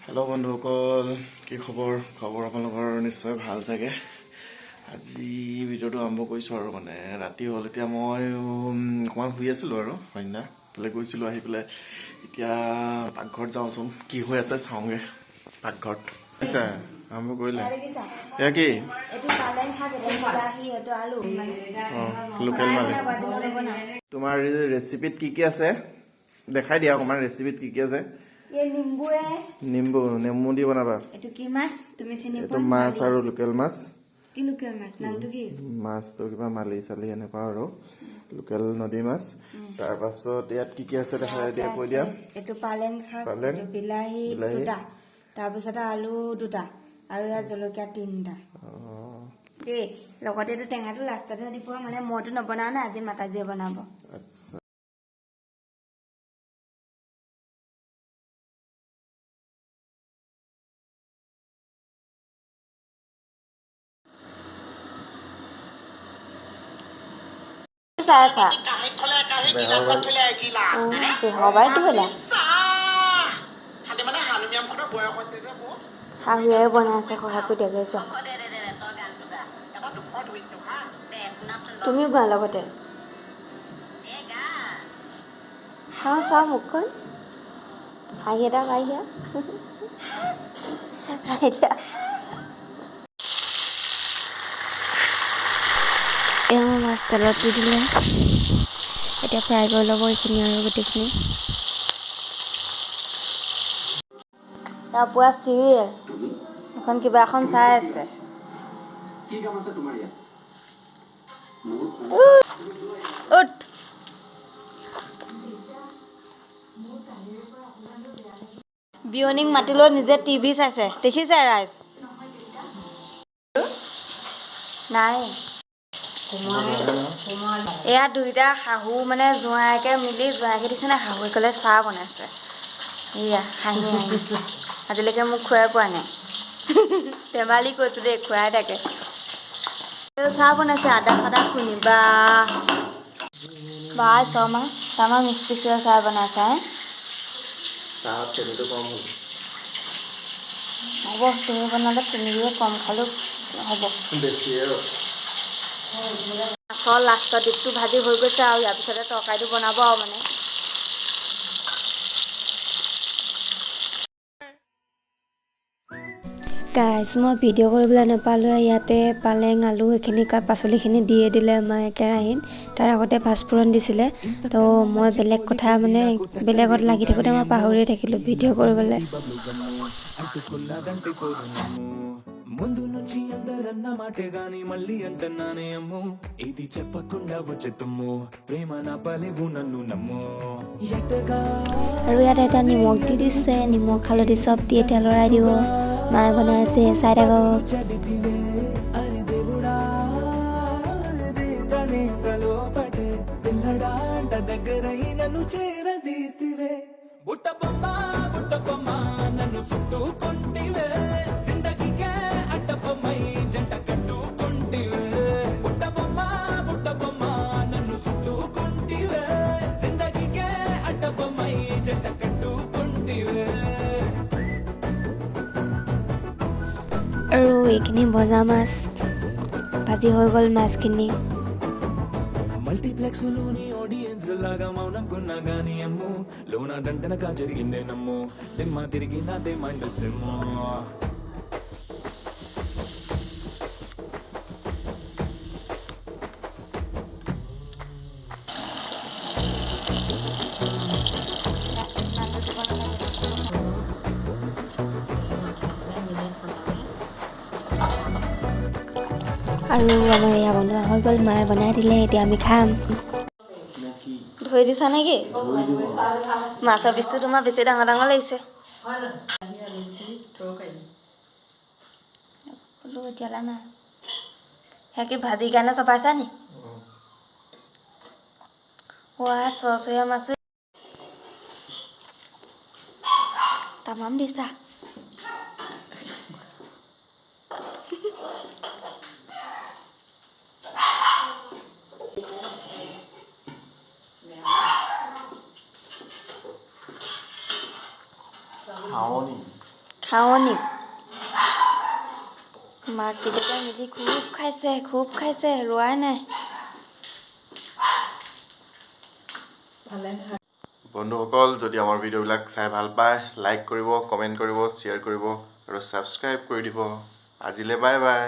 Hello' বন্ধুসকল, কি খবৰ আপোনালোকৰ নিশ্চয় ভাল চাগে। আজি ভিডিঅ'টো আৰম্ভ কৰিছোঁ আৰু মানে ৰাতি হ'ল। এতিয়া মই অকণমান শুই আছিলোঁ আৰু সন্ধ্যা ফালে গৈছিলোঁ, আহি পেলাই এতিয়া পাকঘৰত যাওঁচোন, কি হৈ আছে চাওঁগৈ পাকঘৰত। আৰম্ভ কৰিলে এয়া কি লোকেল মালে। তোমাৰ ৰেচিপিত কি কি আছে দেখাই দিয়া অকণমান, ৰেচিপিত কি কি আছে? নেমু দি বনাবা। এইটো কি মাছ তুমি চিনি পোৱা? এইটো মাছ আৰু লোকেল মাছ। কি লোকেল মাছ? নামটো কি? মাছটো কিবা মালি চালি এনেকুৱা আৰু লোকেল নদী মাছ। তাৰ পাছত ইয়াত কি কি আছে দেখা দিয়া, কৈ দিয়া। এইটো পালেং শাক, এইটো বিলাহী দুটা, তাৰপিছতে আলু দুটা, আৰু ইয়াত জলকীয়া 3টা। দেই লগতে এইটো টেঙাটো লাষ্টতহে দিব, মানে মইতো নবনাও না, আজি মাতাজীয়ে বনাব। আচ্ছা, শাহুৱে বনাইছে, শহাকু দেখেছ। তুমিও গোৱা লগতে। চাওঁ মুখখন, হাঁহি এটা পাই দিয়া। এয়া মই মাছ তেলত দি দিলে, এতিয়া ফ্ৰাই কৰি ল'ব এইখিনি আৰু গোটেইখিনি। তাৰপৰা চিৰিয়েল এখন কিবা এখন চাই আছে। উঠ বিয়নীক মাতি লৈ নিজে টিভি চাইছে, দেখিছে ৰাইজ? নাই এয়া দুইটা শাহু মানে জোঁৱাইকে মিলি, জোঁৱাইকে দিছে নে শাহুৱে ক'লে চাহ বনাইছে। এয়া হাঁহি আজিলৈকে মোক খুৱাই পোৱা নাই। ধেমালি কৈছোঁ দেই, খুৱাই থাকে। চাহ বনাইছে, আদা চাদা খুন্দি বা ছমাহ তামাম স্পেচিয়েল চাহ বনাইছে। চাহত চেনিটো কম হ'ল। হ'ব, তুমি বনালে চেনিয়ে কম খালেও হ'ব। মাছৰ লাষ্টৰ দিশটো ভাজি হৈ গৈছে আৰু ইয়াৰ পিছতে তৰকাৰীটো বনাব আৰু মানে। গাইজ মই ভিডিঅ' কৰিবলৈ নাপালোঁ, ইয়াতে পালেং আলু এইখিনি পাচলিখিনি দিয়ে দিলে মায়ে কেৰাহীত। তাৰ আগতে পাঁচফোৰণ দিছিলে, তো মই বেলেগ কথা মানে বেলেগত লাগি থাকোঁতে মই পাহৰিয়ে থাকিলোঁ ভিডিঅ' কৰিবলৈ। ముందు నుంచి అందరన్న మాటే గాని మళ్ళీ అంటున్నానే అమ్మో, ఇది చెప్పకుండా వచ్చే తుమ్ము, ప్రేమ నా పలేవు నన్ను నమ్మో ఎట్టగా। আৰু ইয়াত এটা নিমখ দি দিছে, নিমখ হালধি চব দি এতিয়া লৰাই দিব। মায়ে বনাই আছে, চাই থাকক। దగ్గరై నన్ను చేరదీస్తివే, బుట్ట బొమ్మ నన్ను చుట్టుకుంటివే, జిందగీకే అడ్డబొమ్మై జంట కట్టుకుంటివే, బుట్ట బొమ్మ నన్ను చుట్టుకుంటివే, జిందగీకే అడ్డబొమ్మై జంట కట్టుకుంటివే। আৰু এইখিনি ভজা মাছ ভাজি হৈ গ'ল মাছখিনি। మల్టీప్లెక్స్ లోని ఆడియన్స్ లాగా మౌనంకున్నా గానీ అమ్ము, లోన దండనగా జరిగిందే నమ్ము, దిమ్మ తిరిగి నాదే మైండ్ సిమ్ము। আৰু আমাৰ এয়া বনোৱা হৈ গ'ল, মায়ে বনাই দিলে, এতিয়া আমি খাম। ধৰি দিছা নেকি? মাছৰ পিচটো তোমাৰ বেছি ডাঙৰ ডাঙৰ লাগিছে। এতিয়ালৈ নাই, সেয়া কি ভাজি কাৰণে চপাইছা নি? চৰচৰীয়া মাছো তামাম দিছা। খাওঁ নি খাৱনি মাক কেতিয়াবা মিলি খুব খাইছে ৰোৱাই নাই বন্ধুসকল যদি আমাৰ ভিডিঅ'বিলাক চাই ভাল পায় লাইক কৰিব কমেণ্ট কৰিব শ্বেয়াৰ কৰিব আৰু ছাবস্ক্ৰাইব কৰি দিব আজিলৈ বাই বাই